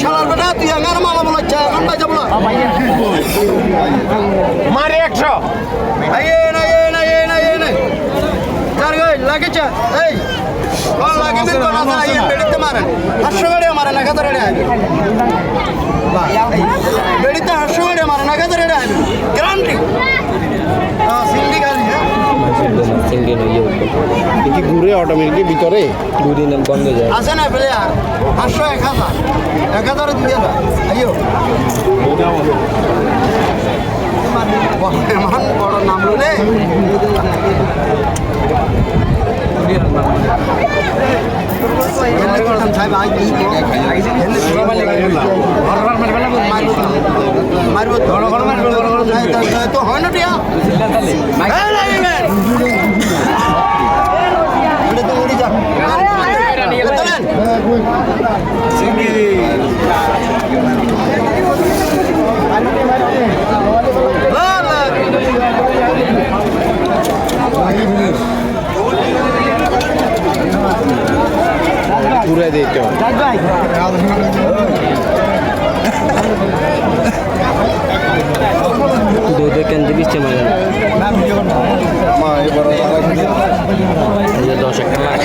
শালার বেটা তুই আমার মামা বলাচ্ছে এখন ভাই যাবো মারে 100 লাগেছে এই লাগে বেড়িতে মারেন 800 গাড়ি মারে না কাতার বেড়িতে 800 গাড়ি মারে না কাতার গ্যারান্টি সিন্ডি গাড়ি কি ঘুরে অটোমেটিকলি ভিতরে ঘুরে বন্ধ যায় আছে না প্লেয়ার 500 1000 দিয়ে দাও আইও এমন বড় নাম রে মারবো তো হয় না টিয়া তো উড়ি যা ঘুরে দিতে দুধে কেন্দ্রে দিচ্ছে মানে 10 একটা লাখ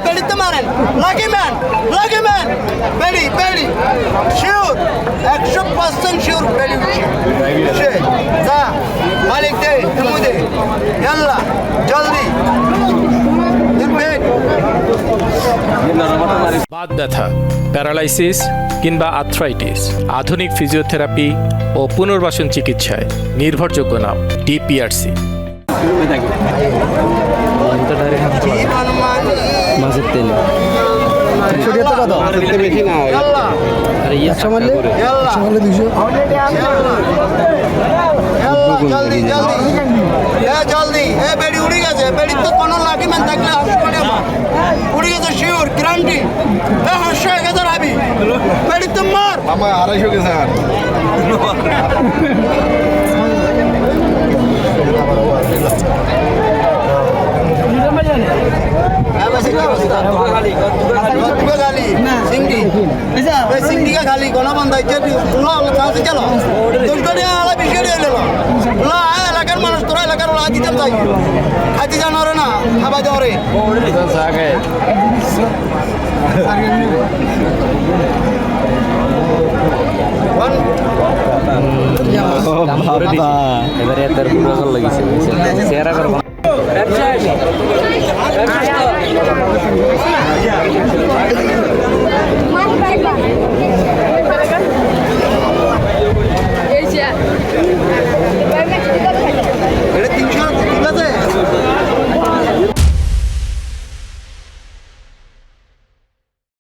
বেড়িতে মারেন লাগে ম্যান বেড়ি শিওর 100% শিওর বেড়ি উঠছে যা মালিক দে তুমি দে ইয়াল্লা জলদি বাত ব্যথা, প্যারালাইসিস কিংবা আর্থ্রাইটিস, আধুনিক ফিজিওথেরাপি ও পুনর্বাসন চিকিৎসায় নির্ভরযোগ্য নাম ডিপিআরসি। মাছের তেল বেশি না আরে ইয়ে জলদি জলদি বেড়ি উড়ে গেছে বেড়ি তো কোনো লাগে ম্যান থাকলে উড়ে গেছে শিওর গ্যারান্টি 800 1000 আবি বেড়ি তো মার আমার 250 গেছে আর सिंधी का खाली कोना बंदा चलो এলাকার মানুষ তোরা এলাকার দিতে চাই খাইতে জানো রে না খাবার দেওয়া রে এবারে তার পুরো লাগিছে চেহারা করব Asia.